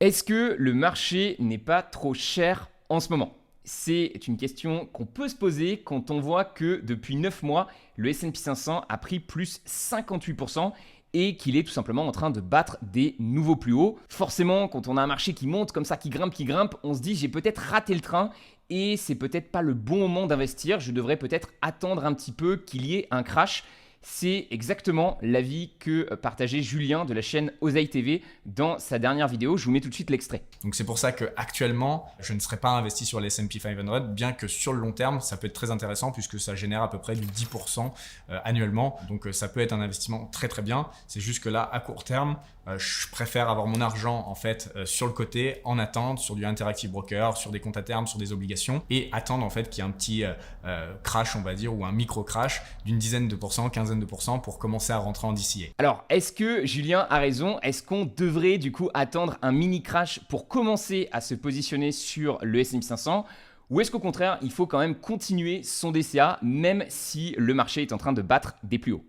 Est-ce que le marché n'est pas trop cher en ce moment? C'est une question qu'on peut se poser quand on voit que depuis 9 mois, le S&P 500 a pris plus 58% et qu'il est tout simplement en train de battre des nouveaux plus hauts. Forcément, quand on a un marché qui monte comme ça, qui grimpe, on se dit j'ai peut-être raté le train et c'est peut-être pas le bon moment d'investir. Je devrais peut-être attendre un petit peu qu'il y ait un crash. C'est exactement l'avis que partageait Julien de la chaîne Oseille TV dans sa dernière vidéo. Je vous mets tout de suite l'extrait. Donc c'est pour ça qu'actuellement, je ne serais pas investi sur les S&P 500, bien que sur le long terme, ça peut être très intéressant puisque ça génère à peu près du 10% annuellement. Donc ça peut être un investissement très très bien. C'est juste que là, à court terme, je préfère avoir mon argent en fait sur le côté, en attente, sur du Interactive Broker, sur des comptes à terme, sur des obligations et attendre en fait qu'il y ait un petit crash, on va dire, ou un micro-crash d'une dizaine de pourcents, quinzaine de pourcents pour commencer à rentrer en DCA. Alors, est-ce que Julien a raison? Est-ce qu'on devrait du coup attendre un mini crash pour commencer à se positionner sur le S&P 500? Ou est-ce qu'au contraire, il faut quand même continuer son DCA même si le marché est en train de battre des plus hauts?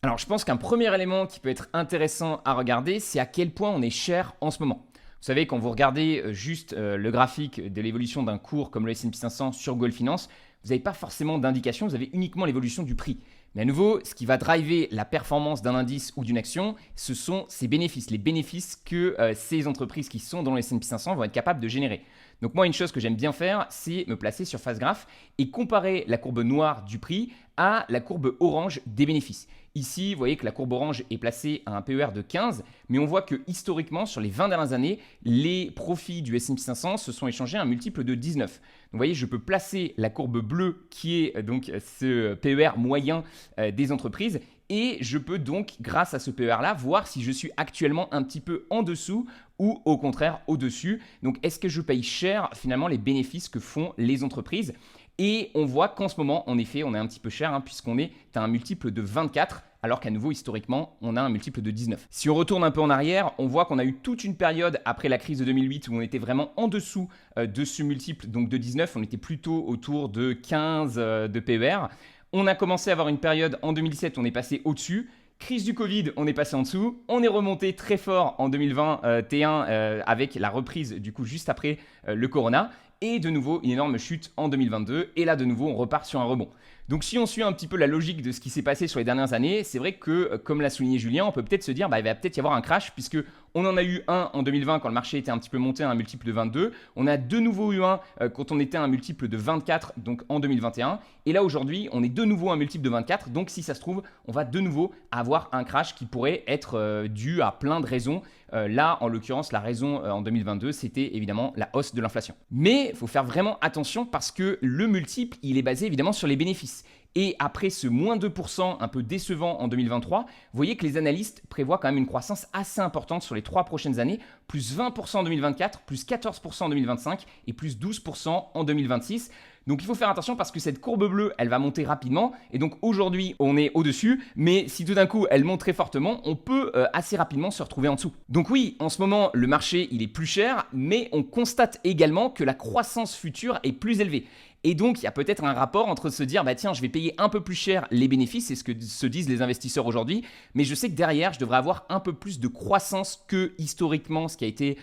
Alors, je pense qu'un premier élément qui peut être intéressant à regarder, c'est à quel point on est cher en ce moment. Vous savez, quand vous regardez juste le graphique de l'évolution d'un cours comme le S&P 500 sur Gold Finance, vous n'avez pas forcément d'indication, vous avez uniquement l'évolution du prix. Mais à nouveau, ce qui va driver la performance d'un indice ou d'une action, ce sont ses bénéfices, les bénéfices que ces entreprises qui sont dans le S&P 500 vont être capables de générer. Donc moi, une chose que j'aime bien faire, c'est me placer sur Fast Graph et comparer la courbe noire du prix à la courbe orange des bénéfices. Ici, vous voyez que la courbe orange est placée à un PER de 15, mais on voit que historiquement, sur les 20 dernières années, les profits du S&P 500 se sont échangés à un multiple de 19. Donc vous voyez, je peux placer la courbe bleue qui est donc ce PER moyen des entreprises et je peux donc, grâce à ce PER-là, voir si je suis actuellement un petit peu en dessous ou au contraire au-dessus. Donc, est-ce que je paye cher finalement les bénéfices que font les entreprises? Et on voit qu'en ce moment, en effet, on est un petit peu cher puisqu'on est à un multiple de 24, alors qu'à nouveau, historiquement, on a un multiple de 19. Si on retourne un peu en arrière, on voit qu'on a eu toute une période après la crise de 2008 où on était vraiment en dessous de ce multiple, donc de 19. On était plutôt autour de 15 de PER. On a commencé à avoir une période en 2017 où on est passé au-dessus. Crise du Covid, on est passé en dessous. On est remonté très fort en 2021 avec la reprise du coup juste après le Corona. Et de nouveau, une énorme chute en 2022. Et là, de nouveau, on repart sur un rebond. Donc, si on suit un petit peu la logique de ce qui s'est passé sur les dernières années, c'est vrai que, comme l'a souligné Julien, on peut peut-être se dire il va peut-être y avoir un crash puisque on en a eu un en 2020 quand le marché était un petit peu monté à un multiple de 22. On a de nouveau eu un quand on était à un multiple de 24, donc en 2021. Et là, aujourd'hui, on est de nouveau à un multiple de 24. Donc, si ça se trouve, on va de nouveau avoir un crash qui pourrait être dû à plein de raisons. Là, en l'occurrence, la raison en 2022, c'était évidemment la hausse de l'inflation. Mais il faut faire vraiment attention parce que le multiple, il est basé évidemment sur les bénéfices. Et après ce moins 2% un peu décevant en 2023, vous voyez que les analystes prévoient quand même une croissance assez importante sur les 3 prochaines années, plus 20% en 2024, plus 14% en 2025 et plus 12% en 2026. Donc il faut faire attention parce que cette courbe bleue, elle va monter rapidement et donc aujourd'hui on est au-dessus, mais si tout d'un coup elle monte très fortement, on peut assez rapidement se retrouver en dessous. Donc oui, en ce moment le marché il est plus cher, mais on constate également que la croissance future est plus élevée. Et donc, il y a peut-être un rapport entre se dire, tiens, je vais payer un peu plus cher les bénéfices, c'est ce que se disent les investisseurs aujourd'hui, mais je sais que derrière, je devrais avoir un peu plus de croissance que historiquement ce qui a été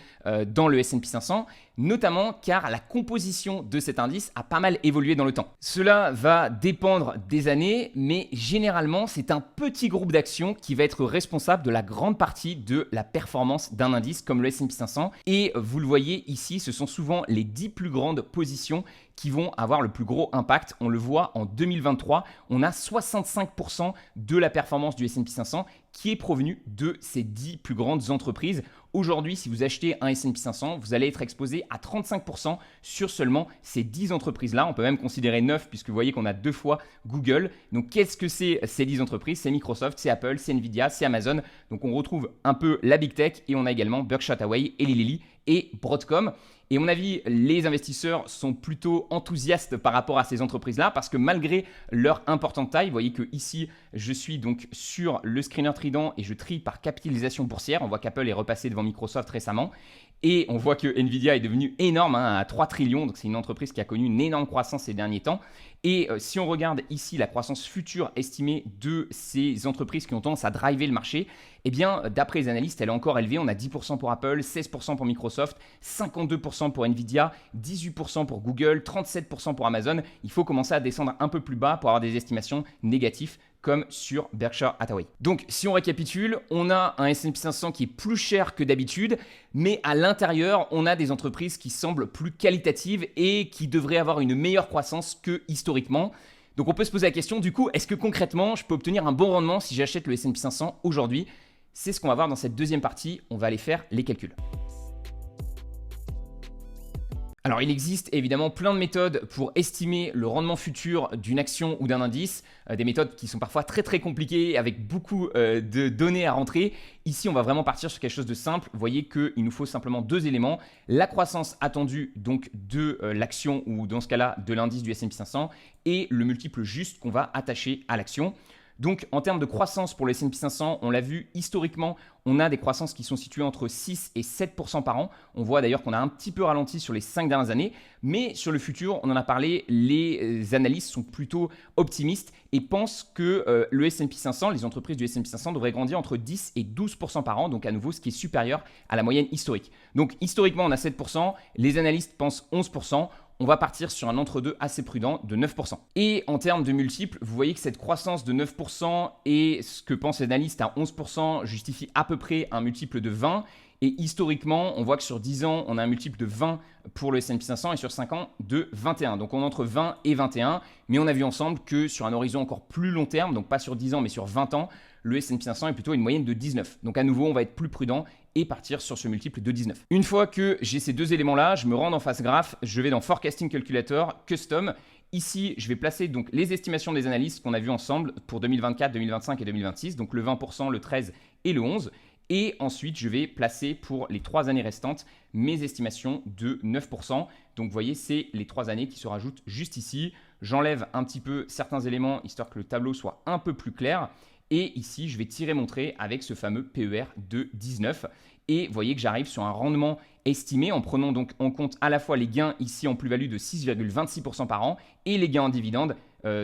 dans le S&P 500, notamment car la composition de cet indice a pas mal évolué dans le temps. Cela va dépendre des années, mais généralement, c'est un petit groupe d'actions qui va être responsable de la grande partie de la performance d'un indice comme le S&P 500. Et vous le voyez ici, ce sont souvent les 10 plus grandes positions qui vont avoir le plus gros impact. On le voit en 2023, on a 65% de la performance du S&P 500 qui est provenu de ces 10 plus grandes entreprises. Aujourd'hui, si vous achetez un S&P 500, vous allez être exposé à 35% sur seulement ces 10 entreprises-là. On peut même considérer 9 puisque vous voyez qu'on a 2 fois Google. Donc, qu'est-ce que c'est ces 10 entreprises? C'est Microsoft, c'est Apple, c'est Nvidia, c'est Amazon. Donc, on retrouve un peu la Big Tech et on a également Berkshire Hathaway, Eli Lilly et Broadcom. Et à mon avis, les investisseurs sont plutôt enthousiastes par rapport à ces entreprises-là parce que malgré leur importante taille, vous voyez que ici, je suis donc sur le screener Trident et je trie par capitalisation boursière. On voit qu'Apple est repassé devant Microsoft récemment. Et on voit que Nvidia est devenu énorme à 3 trillions. Donc, c'est une entreprise qui a connu une énorme croissance ces derniers temps. Et si on regarde ici la croissance future estimée de ces entreprises qui ont tendance à driver le marché, eh bien, d'après les analystes, elle est encore élevée. On a 10% pour Apple, 16% pour Microsoft, 52% pour Nvidia, 18% pour Google, 37% pour Amazon. Il faut commencer à descendre un peu plus bas pour avoir des estimations négatives comme sur Berkshire Hathaway. Donc, si on récapitule, on a un S&P 500 qui est plus cher que d'habitude, mais à l'intérieur, on a des entreprises qui semblent plus qualitatives et qui devraient avoir une meilleure croissance que historiquement. Donc, on peut se poser la question, du coup, est-ce que concrètement, je peux obtenir un bon rendement si j'achète le S&P 500 aujourd'hui? C'est ce qu'on va voir dans cette deuxième partie. On va aller faire les calculs. Alors, il existe évidemment plein de méthodes pour estimer le rendement futur d'une action ou d'un indice, des méthodes qui sont parfois très compliquées avec beaucoup de données à rentrer. Ici, on va vraiment partir sur quelque chose de simple. Vous voyez qu'il nous faut simplement deux éléments. La croissance attendue donc de l'action ou dans ce cas-là de l'indice du S&P 500 et le multiple juste qu'on va attacher à l'action. Donc, en termes de croissance pour le S&P 500, on l'a vu historiquement, on a des croissances qui sont situées entre 6 et 7% par an. On voit d'ailleurs qu'on a un petit peu ralenti sur les 5 dernières années, mais sur le futur, on en a parlé, les analystes sont plutôt optimistes et pensent que le S&P 500, les entreprises du S&P 500 devraient grandir entre 10 et 12% par an, donc à nouveau ce qui est supérieur à la moyenne historique. Donc historiquement, on a 7%, les analystes pensent 11%. On va partir sur un entre-deux assez prudent de 9%. Et en termes de multiples, vous voyez que cette croissance de 9% et ce que pensent les analystes à 11% justifie à peu près un multiple de 20. Et historiquement, on voit que sur 10 ans, on a un multiple de 20 pour le S&P 500 et sur 5 ans de 21. Donc on est entre 20 et 21. Mais on a vu ensemble que sur un horizon encore plus long terme, donc pas sur 10 ans mais sur 20 ans, le S&P 500 est plutôt une moyenne de 19. Donc à nouveau, on va être plus prudent et partir sur ce multiple de 19. Une fois que j'ai ces deux éléments-là, je me rends dans Face Graph, je vais dans Forecasting Calculator, Custom. Ici, je vais placer donc les estimations des analystes qu'on a vues ensemble pour 2024, 2025 et 2026, donc le 20%, le 13 et le 11. Et ensuite, je vais placer pour les 3 années restantes mes estimations de 9%. Donc, vous voyez, c'est les 3 années qui se rajoutent juste ici. J'enlève un petit peu certains éléments, histoire que le tableau soit un peu plus clair. Et ici, je vais tirer mon trait avec ce fameux PER de 19. Et vous voyez que j'arrive sur un rendement estimé en prenant donc en compte à la fois les gains ici en plus-value de 6,26% par an et les gains en dividendes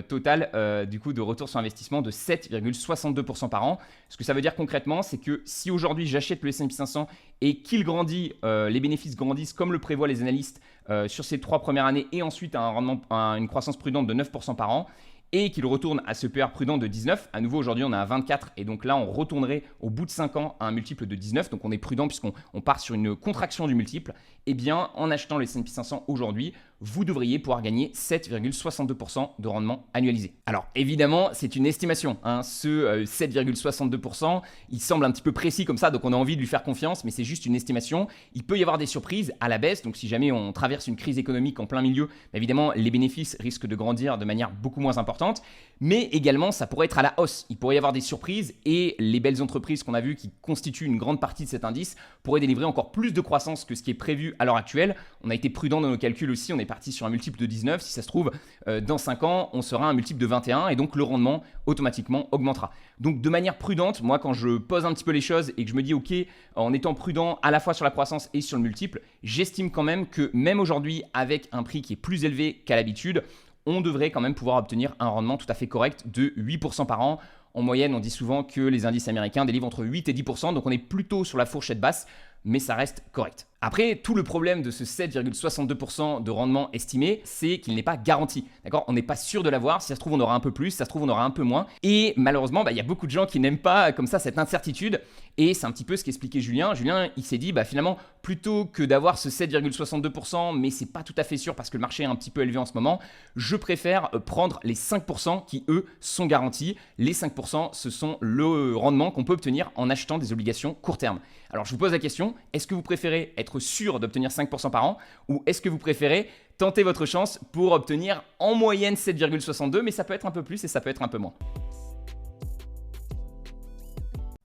total du coup de retour sur investissement de 7,62% par an. Ce que ça veut dire concrètement, c'est que si aujourd'hui j'achète le S&P 500 et qu'il grandit, les bénéfices grandissent comme le prévoient les analystes sur ces 3 premières années et ensuite un rendement, une croissance prudente de 9% par an, et qu'il retourne à ce PER prudent de 19. À nouveau, aujourd'hui, on est à 24 et donc là, on retournerait au bout de 5 ans à un multiple de 19. Donc, on est prudent puisqu'on part sur une contraction du multiple. Eh bien, en achetant le S&P 500 aujourd'hui, vous devriez pouvoir gagner 7,62% de rendement annualisé. Alors, évidemment, c'est une estimation. Ce 7,62%, il semble un petit peu précis comme ça, donc on a envie de lui faire confiance, mais c'est juste une estimation. Il peut y avoir des surprises à la baisse. Donc, si jamais on traverse une crise économique en plein milieu, évidemment, les bénéfices risquent de grandir de manière beaucoup moins importante. Mais également, ça pourrait être à la hausse. Il pourrait y avoir des surprises et les belles entreprises qu'on a vues qui constituent une grande partie de cet indice pourraient délivrer encore plus de croissance que ce qui est prévu à l'heure actuelle. On a été prudent dans nos calculs aussi. On est parti sur un multiple de 19. Si ça se trouve, dans 5 ans, on sera à un multiple de 21 et donc le rendement automatiquement augmentera. Donc de manière prudente, moi quand je pose un petit peu les choses et que je me dis ok, en étant prudent à la fois sur la croissance et sur le multiple, j'estime quand même que même aujourd'hui avec un prix qui est plus élevé qu'à l'habitude, on devrait quand même pouvoir obtenir un rendement tout à fait correct de 8% par an. En moyenne, on dit souvent que les indices américains délivrent entre 8 et 10%, donc on est plutôt sur la fourchette basse, mais ça reste correct. Après, tout le problème de ce 7,62% de rendement estimé, c'est qu'il n'est pas garanti. D'accord ? On n'est pas sûr de l'avoir. Si ça se trouve, on aura un peu plus. Si ça se trouve, on aura un peu moins. Et malheureusement, il y a beaucoup de gens qui n'aiment pas comme ça cette incertitude. Et c'est un petit peu ce qu'expliquait Julien. Julien, il s'est dit, finalement, plutôt que d'avoir ce 7,62%, mais c'est pas tout à fait sûr parce que le marché est un petit peu élevé en ce moment, je préfère prendre les 5% qui, eux, sont garantis. Les 5%, ce sont le rendement qu'on peut obtenir en achetant des obligations court terme. Alors, je vous pose la question, est-ce que vous préférez être sûr d'obtenir 5% par an ou est-ce que vous préférez tenter votre chance pour obtenir en moyenne 7,62, mais ça peut être un peu plus et ça peut être un peu moins.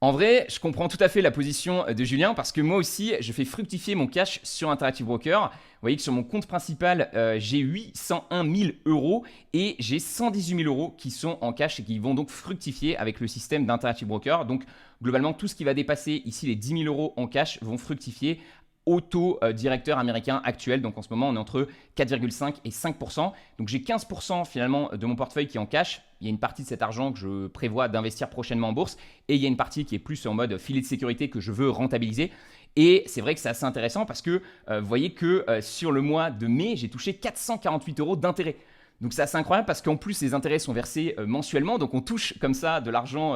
En vrai, je comprends tout à fait la position de Julien parce que moi aussi, je fais fructifier mon cash sur Interactive Broker. Vous voyez que sur mon compte principal, j'ai 801 000 euros et j'ai 118 000 euros qui sont en cash et qui vont donc fructifier avec le système d'Interactive Broker. Donc, globalement, tout ce qui va dépasser ici les 10 000 euros en cash vont fructifier au taux directeur américain actuel. Donc en ce moment, on est entre 4,5 et 5%. Donc j'ai 15% finalement de mon portefeuille qui est en cash. Il y a une partie de cet argent que je prévois d'investir prochainement en bourse et il y a une partie qui est plus en mode filet de sécurité que je veux rentabiliser. Et c'est vrai que c'est assez intéressant parce que vous voyez que sur le mois de mai, j'ai touché 448 € d'intérêt. Donc c'est assez incroyable parce qu'en plus les intérêts sont versés mensuellement, donc on touche comme ça de l'argent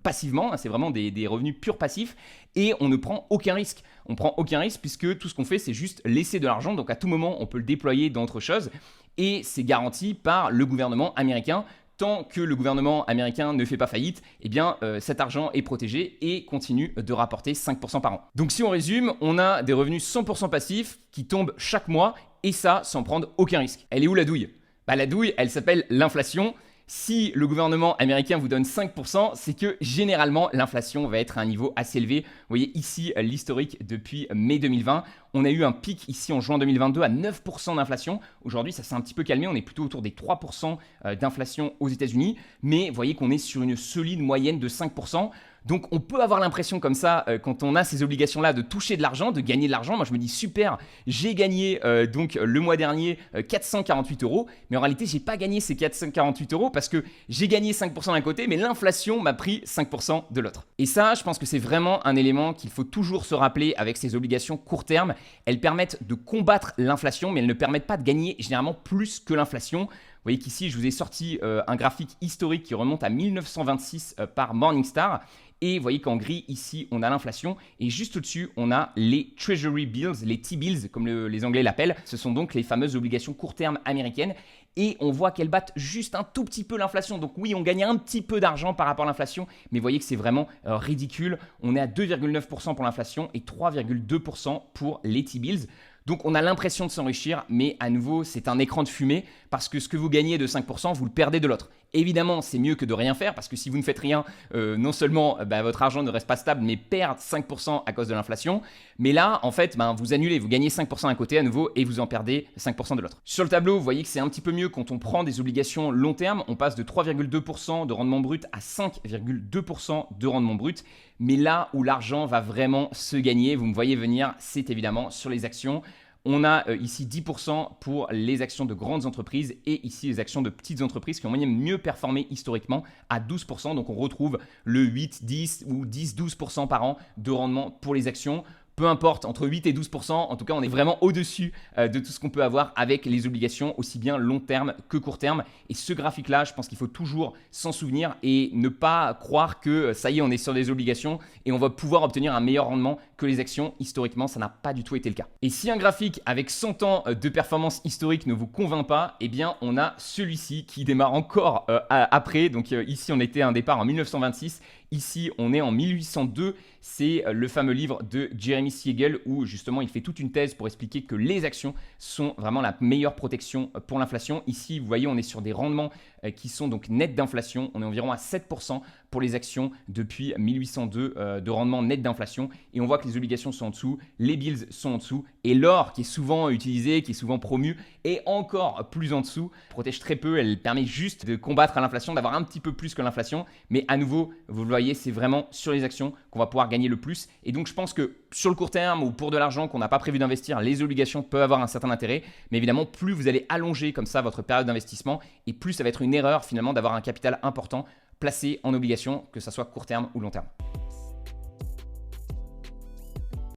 passivement, c'est vraiment des revenus purs passifs et on ne prend aucun risque. On prend aucun risque puisque tout ce qu'on fait c'est juste laisser de l'argent, donc à tout moment on peut le déployer dans autre chose et c'est garanti par le gouvernement américain. Tant que le gouvernement américain ne fait pas faillite, eh bien cet argent est protégé et continue de rapporter 5% par an. Donc si on résume, on a des revenus 100% passifs qui tombent chaque mois et ça sans prendre aucun risque. Elle est où la douille ? La douille, elle s'appelle l'inflation. Si le gouvernement américain vous donne 5%, c'est que généralement l'inflation va être à un niveau assez élevé. Vous voyez ici l'historique depuis mai 2020. On a eu un pic ici en juin 2022 à 9% d'inflation. Aujourd'hui, ça s'est un petit peu calmé. On est plutôt autour des 3% d'inflation aux États-Unis. Mais vous voyez qu'on est sur une solide moyenne de 5%. Donc on peut avoir l'impression comme ça, quand on a ces obligations-là, de toucher de l'argent, de gagner de l'argent. Moi je me dis super, j'ai gagné donc le mois dernier 448 €, mais en réalité j'ai pas gagné ces 448 € parce que j'ai gagné 5% d'un côté, mais l'inflation m'a pris 5% de l'autre. Et ça, je pense que c'est vraiment un élément qu'il faut toujours se rappeler avec ces obligations court terme. Elles permettent de combattre l'inflation, mais elles ne permettent pas de gagner généralement plus que l'inflation. Vous voyez qu'ici, je vous ai sorti un graphique historique qui remonte à 1926 par Morningstar. Et vous voyez qu'en gris, ici, on a l'inflation. Et juste au-dessus, on a les Treasury Bills, les T-bills, comme les Anglais l'appellent. Ce sont donc les fameuses obligations court terme américaines. Et on voit qu'elles battent juste un tout petit peu l'inflation. Donc oui, on gagne un petit peu d'argent par rapport à l'inflation. Mais vous voyez que c'est vraiment ridicule. On est à 2,9% pour l'inflation et 3,2% pour les T-bills. Donc on a l'impression de s'enrichir, mais à nouveau, c'est un écran de fumée parce que ce que vous gagnez de 5%, vous le perdez de l'autre. Évidemment, c'est mieux que de rien faire parce que si vous ne faites rien, non seulement votre argent ne reste pas stable, mais perd 5% à cause de l'inflation. Mais là, en fait, vous annulez, vous gagnez 5% d'un côté à nouveau et vous en perdez 5% de l'autre. Sur le tableau, vous voyez que c'est un petit peu mieux quand on prend des obligations long terme. On passe de 3,2% de rendement brut à 5,2% de rendement brut. Mais là où l'argent va vraiment se gagner, vous me voyez venir, c'est évidemment sur les actions. On a ici 10% pour les actions de grandes entreprises et ici les actions de petites entreprises qui ont moyenne mieux performé historiquement à 12%. Donc on retrouve le 8, 10 ou 10, 12% par an de rendement pour les actions. Peu importe, entre 8 et 12%, en tout cas, on est vraiment au-dessus de tout ce qu'on peut avoir avec les obligations, aussi bien long terme que court terme. Et ce graphique-là, je pense qu'il faut toujours s'en souvenir et ne pas croire que ça y est, on est sur des obligations et on va pouvoir obtenir un meilleur rendement que les actions. Historiquement, ça n'a pas du tout été le cas. Et si un graphique avec 100 ans de performance historique ne vous convainc pas, eh bien, on a celui-ci qui démarre encore après. Donc ici, on était à un départ en 1926. Ici, on est en 1802. C'est le fameux livre de Jeremy Siegel où justement il fait toute une thèse pour expliquer que les actions sont vraiment la meilleure protection pour l'inflation. Ici, vous voyez, on est sur des rendements qui sont donc nets d'inflation. On est environ à 7% pour les actions depuis 1802 de rendement net d'inflation. Et on voit que les obligations sont en dessous, les bills sont en dessous et l'or qui est souvent utilisé, qui est souvent promu, est encore plus en dessous. Elle protège très peu, elle permet juste de combattre l'inflation, d'avoir un petit peu plus que l'inflation. Mais à nouveau, vous le voyez, c'est vraiment sur les actions qu'on va pouvoir gagner le plus. Et donc je pense que sur le court terme ou pour de l'argent qu'on n'a pas prévu d'investir, les obligations peuvent avoir un certain intérêt. Mais évidemment, plus vous allez allonger comme ça votre période d'investissement et plus ça va être une erreur finalement d'avoir un capital important placé en obligations, que ce soit court terme ou long terme.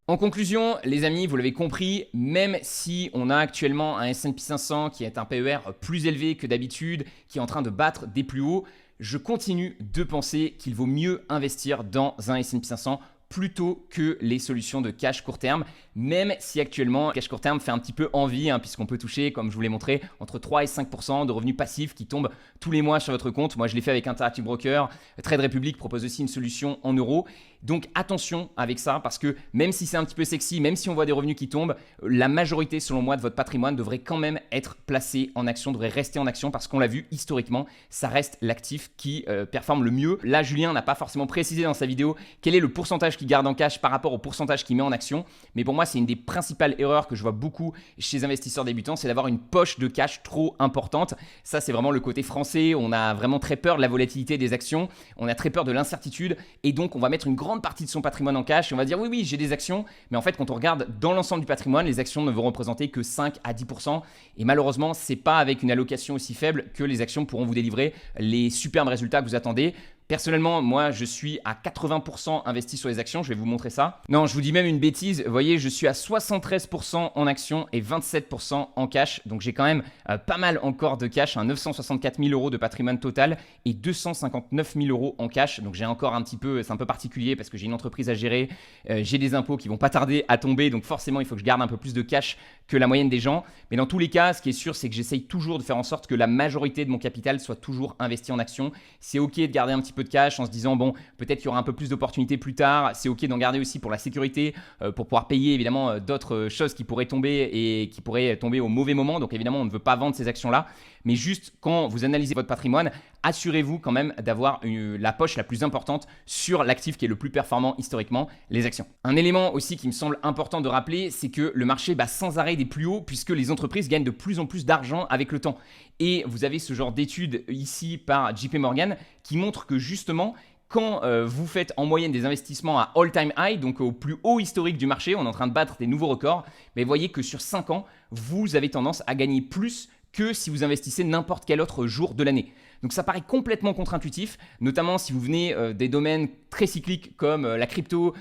En conclusion, les amis, vous l'avez compris, même si on a actuellement un S&P 500 qui est un PER plus élevé que d'habitude, qui est en train de battre des plus hauts, je continue de penser qu'il vaut mieux investir dans un S&P 500 plutôt que les solutions de cash court terme, même si actuellement cash court terme fait un petit peu envie, puisqu'on peut toucher, comme je vous l'ai montré, entre 3 et 5% de revenus passifs qui tombent tous les mois sur votre compte. Moi, je l'ai fait avec Interactive Broker. Trade Republic propose aussi une solution en euros. Donc attention avec ça, parce que même si c'est un petit peu sexy, même si on voit des revenus qui tombent, la majorité, selon moi, de votre patrimoine devrait quand même être placé en action, devrait rester en action, parce qu'on l'a vu historiquement, ça reste l'actif qui performe le mieux. Là, Julien n'a pas forcément précisé dans sa vidéo quel est le pourcentage qu'il garde en cash par rapport au pourcentage qu'il met en action. Mais pour moi, c'est une des principales erreurs que je vois beaucoup chez les investisseurs débutants, c'est d'avoir une poche de cash trop importante. Ça, c'est vraiment le côté français. On a vraiment très peur de la volatilité des actions. On a très peur de l'incertitude. Et donc, on va mettre une grande grande partie de son patrimoine en cash et on va dire oui, j'ai des actions, mais en fait, quand on regarde dans l'ensemble du patrimoine, les actions ne vont représenter que 5 à 10%. Et malheureusement, c'est pas avec une allocation aussi faible que les actions pourront vous délivrer les superbes résultats que vous attendez. Personnellement, moi, je suis à 80% investi sur les actions. Je vais vous montrer ça. Non, je vous dis même une bêtise. Vous voyez, je suis à 73% en actions et 27% en cash. Donc, j'ai quand même pas mal encore de cash. 964 000 euros de patrimoine total et 259 000 euros en cash. Donc, j'ai encore un petit peu, c'est un peu particulier parce que j'ai une entreprise à gérer. J'ai des impôts qui vont pas tarder à tomber. Donc, forcément, il faut que je garde un peu plus de cash que la moyenne des gens. Mais dans tous les cas, ce qui est sûr, c'est que j'essaye toujours de faire en sorte que la majorité de mon capital soit toujours investi en actions. C'est OK de garder un petit peu de cash en se disant bon, peut-être qu'il y aura un peu plus d'opportunités plus tard. C'est OK d'en garder aussi pour la sécurité, pour pouvoir payer évidemment d'autres choses qui pourraient tomber et qui pourraient tomber au mauvais moment. Donc évidemment, on ne veut pas vendre ces actions-là. Mais juste quand vous analysez votre patrimoine, assurez-vous quand même d'avoir la poche la plus importante sur l'actif qui est le plus performant historiquement, les actions. Un élément aussi qui me semble important de rappeler, c'est que le marché bat sans arrêt des plus hauts puisque les entreprises gagnent de plus en plus d'argent avec le temps. Et vous avez ce genre d'études ici par JP Morgan qui montre que justement, quand vous faites en moyenne des investissements à all-time high, donc au plus haut historique du marché, on est en train de battre des nouveaux records, mais voyez que sur 5 ans, vous avez tendance à gagner plus que si vous investissez n'importe quel autre jour de l'année. Donc ça paraît complètement contre-intuitif, notamment si vous venez des domaines très cycliques comme la crypto,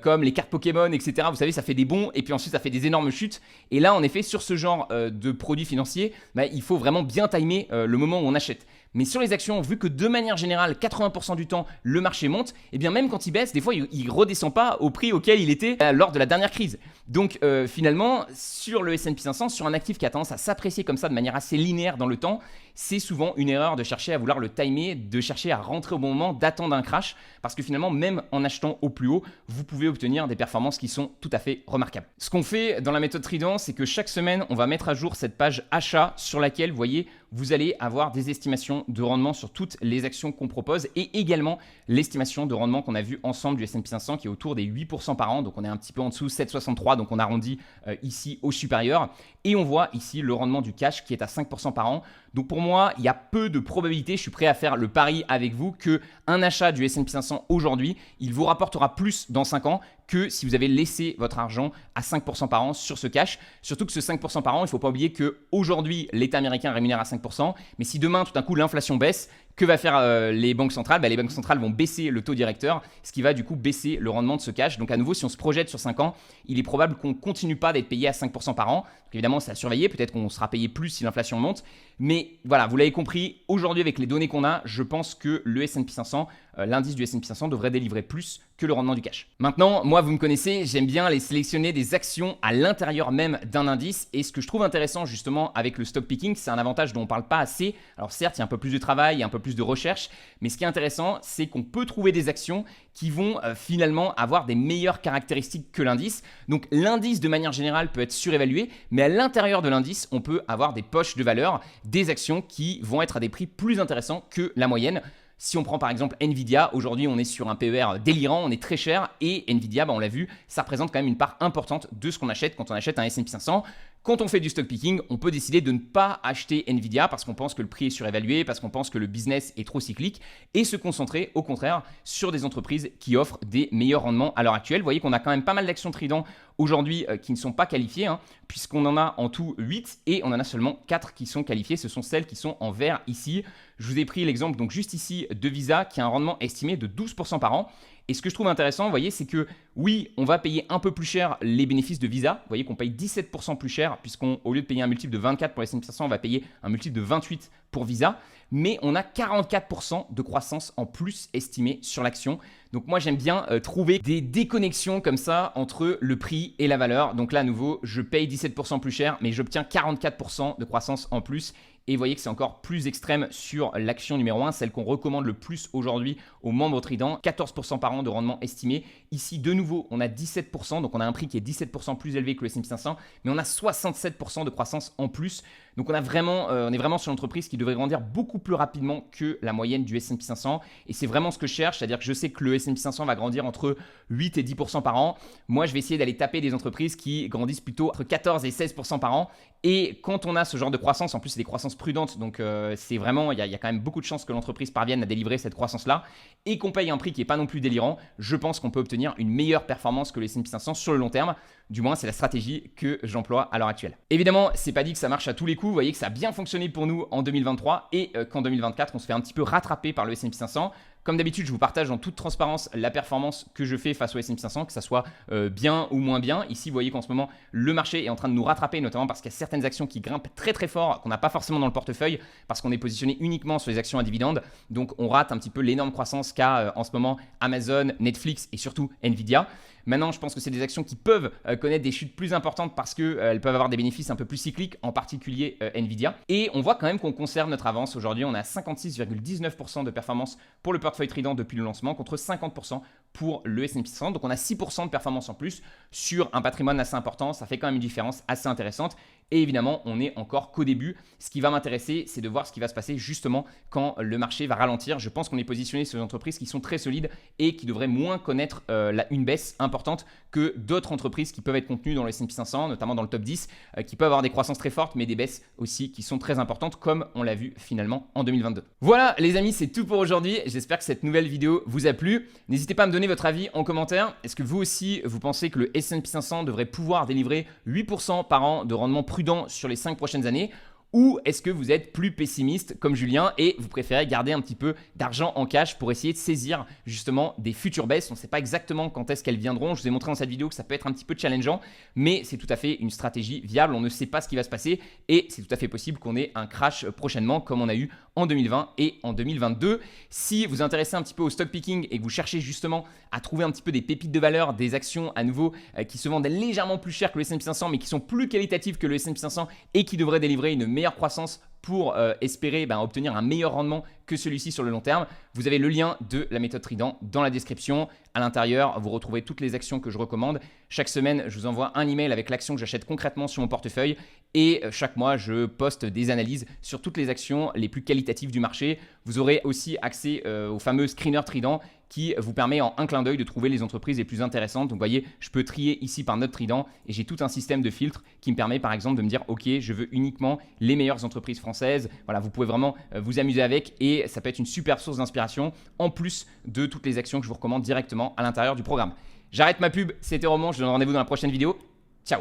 comme les cartes Pokémon, etc. Vous savez, ça fait des bons et puis ensuite ça fait des énormes chutes. Et là, en effet, sur ce genre de produits financiers, il faut vraiment bien timer le moment où on achète. Mais sur les actions, vu que de manière générale, 80% du temps, le marché monte, et bien même quand il baisse, des fois, il ne redescend pas au prix auquel il était lors de la dernière crise. Donc finalement, sur le S&P 500, sur un actif qui a tendance à s'apprécier comme ça de manière assez linéaire dans le temps, c'est souvent une erreur de chercher à vouloir le timer, de chercher à rentrer au bon moment, d'attendre un crash, parce que finalement, même en achetant au plus haut, vous pouvez obtenir des performances qui sont tout à fait remarquables. Ce qu'on fait dans la méthode Trident, c'est que chaque semaine, on va mettre à jour cette page achat sur laquelle, vous voyez, vous allez avoir des estimations de rendement sur toutes les actions qu'on propose et également l'estimation de rendement qu'on a vu ensemble du S&P 500 qui est autour des 8% par an. Donc on est un petit peu en dessous, 7,63, donc on arrondit ici au supérieur. Et on voit ici le rendement du cash qui est à 5% par an. Donc pour moi, il y a peu de probabilité, je suis prêt à faire le pari avec vous, qu'un achat du S&P 500 aujourd'hui, il vous rapportera plus dans 5 ans que si vous avez laissé votre argent à 5% par an sur ce cash. Surtout que ce 5% par an, il ne faut pas oublier qu'aujourd'hui, l'État américain rémunère à 5%. Mais si demain, tout d'un coup, l'inflation baisse, que va faire les banques centrales? Les banques centrales vont baisser le taux directeur, ce qui va du coup baisser le rendement de ce cash. Donc à nouveau, si on se projette sur 5 ans, il est probable qu'on ne continue pas d'être payé à 5% par an. Donc évidemment, c'est à surveiller. Peut-être qu'on sera payé plus si l'inflation monte. Mais voilà, vous l'avez compris, aujourd'hui avec les données qu'on a, je pense que le S&P 500, l'indice du S&P 500 devrait délivrer plus que le rendement du cash. Maintenant, moi vous me connaissez, j'aime bien les sélectionner des actions à l'intérieur même d'un indice et ce que je trouve intéressant justement avec le stock picking, c'est un avantage dont on ne parle pas assez. Alors certes, il y a un peu plus de travail, il y a un peu plus de recherche, mais ce qui est intéressant, c'est qu'on peut trouver des actions qui vont finalement avoir des meilleures caractéristiques que l'indice. Donc l'indice de manière générale peut être surévalué, mais à l'intérieur de l'indice, on peut avoir des poches de valeur, des actions qui vont être à des prix plus intéressants que la moyenne. Si on prend par exemple Nvidia, aujourd'hui on est sur un PER délirant, on est très cher et Nvidia, on l'a vu, ça représente quand même une part importante de ce qu'on achète quand on achète un S&P 500. Quand on fait du stock picking, on peut décider de ne pas acheter Nvidia parce qu'on pense que le prix est surévalué, parce qu'on pense que le business est trop cyclique et se concentrer au contraire sur des entreprises qui offrent des meilleurs rendements à l'heure actuelle. Vous voyez qu'on a quand même pas mal d'actions Trident aujourd'hui qui ne sont pas qualifiées, puisqu'on en a en tout 8 et on en a seulement 4 qui sont qualifiées. Ce sont celles qui sont en vert ici. Je vous ai pris l'exemple donc juste ici de Visa qui a un rendement estimé de 12% par an. Et ce que je trouve intéressant, vous voyez, c'est que oui, on va payer un peu plus cher les bénéfices de Visa. Vous voyez qu'on paye 17% plus cher, puisqu'au lieu de payer un multiple de 24 pour les S&P 500, on va payer un multiple de 28 pour Visa. Mais on a 44% de croissance en plus estimé sur l'action. Donc moi, j'aime bien trouver des déconnexions comme ça entre le prix et la valeur. Donc là, à nouveau, je paye 17% plus cher, mais j'obtiens 44% de croissance en plus. Et vous voyez que c'est encore plus extrême sur l'action numéro 1, celle qu'on recommande le plus aujourd'hui aux membres Trident. 14% par an de rendement estimé. Ici, de nouveau, on a 17%, donc on a un prix qui est 17% plus élevé que le S&P 500, mais on a 67% de croissance en plus. Donc on est vraiment sur une entreprise qui devrait grandir beaucoup plus rapidement que la moyenne du S&P 500. Et c'est vraiment ce que je cherche, c'est-à-dire que je sais que le S&P 500 va grandir entre 8 et 10% par an. Moi, je vais essayer d'aller taper des entreprises qui grandissent plutôt entre 14 et 16% par an. Et quand on a ce genre de croissance, en plus c'est des croissances prudente. Donc c'est vraiment, il y a quand même beaucoup de chances que l'entreprise parvienne à délivrer cette croissance-là et qu'on paye un prix qui n'est pas non plus délirant. Je pense qu'on peut obtenir une meilleure performance que le S&P 500 sur le long terme. Du moins, c'est la stratégie que j'emploie à l'heure actuelle. Évidemment, c'est pas dit que ça marche à tous les coups. Vous voyez que ça a bien fonctionné pour nous en 2023 et qu'en 2024, on se fait un petit peu rattraper par le S&P 500. Comme d'habitude, je vous partage en toute transparence la performance que je fais face au S&P 500, que ça soit bien ou moins bien. Ici, vous voyez qu'en ce moment, le marché est en train de nous rattraper, notamment parce qu'il y a certaines actions qui grimpent très très fort, qu'on n'a pas forcément dans le portefeuille, parce qu'on est positionné uniquement sur les actions à dividendes. Donc, on rate un petit peu l'énorme croissance qu'a en ce moment Amazon, Netflix et surtout Nvidia. Maintenant, je pense que c'est des actions qui peuvent connaître des chutes plus importantes parce qu'elles peuvent avoir des bénéfices un peu plus cycliques, en particulier Nvidia. Et on voit quand même qu'on conserve notre avance. Aujourd'hui, on a 56,19% de performance pour le portefeuille Trident depuis le lancement contre 50% pour le S&P 500. Donc, on a 6% de performance en plus sur un patrimoine assez important. Ça fait quand même une différence assez intéressante. Et évidemment, on n'est encore qu'au début. Ce qui va m'intéresser, c'est de voir ce qui va se passer justement quand le marché va ralentir. Je pense qu'on est positionné sur des entreprises qui sont très solides et qui devraient moins connaître une baisse importante que d'autres entreprises qui peuvent être contenues dans le S&P 500, notamment dans le top 10, qui peuvent avoir des croissances très fortes, mais des baisses aussi qui sont très importantes, comme on l'a vu finalement en 2022. Voilà les amis, c'est tout pour aujourd'hui. J'espère que cette nouvelle vidéo vous a plu. N'hésitez pas à me donner votre avis en commentaire. Est-ce que vous aussi, vous pensez que le S&P 500 devrait pouvoir délivrer 8% par an de rendement prudent sur les 5 prochaines années? Ou est-ce que vous êtes plus pessimiste comme Julien et vous préférez garder un petit peu d'argent en cash pour essayer de saisir justement des futures baisses? On ne sait pas exactement quand est-ce qu'elles viendront. Je vous ai montré dans cette vidéo que ça peut être un petit peu challengeant, mais c'est tout à fait une stratégie viable. On ne sait pas ce qui va se passer et c'est tout à fait possible qu'on ait un crash prochainement comme on a eu en 2020 et en 2022. Si vous vous intéressez un petit peu au stock picking et que vous cherchez justement à trouver un petit peu des pépites de valeur, des actions à nouveau qui se vendent légèrement plus cher que le S&P 500 mais qui sont plus qualitatives que le S&P 500 et qui devraient délivrer une meilleure croissance pour espérer obtenir un meilleur rendement que celui-ci sur le long terme, vous avez le lien de la méthode Trident dans la description. À l'intérieur, vous retrouvez toutes les actions que je recommande. Chaque semaine, je vous envoie un email avec l'action que j'achète concrètement sur mon portefeuille et chaque mois, je poste des analyses sur toutes les actions les plus qualitatives du marché. Vous aurez aussi accès au fameux screener Trident qui vous permet en un clin d'œil de trouver les entreprises les plus intéressantes. Donc vous voyez, je peux trier ici par notre Trident et j'ai tout un système de filtres qui me permet par exemple de me dire ok, je veux uniquement les meilleures entreprises françaises. Voilà, vous pouvez vraiment vous amuser avec et ça peut être une super source d'inspiration en plus de toutes les actions que je vous recommande directement à l'intérieur du programme. J'arrête ma pub, c'était Romain, je vous donne rendez-vous dans la prochaine vidéo. Ciao!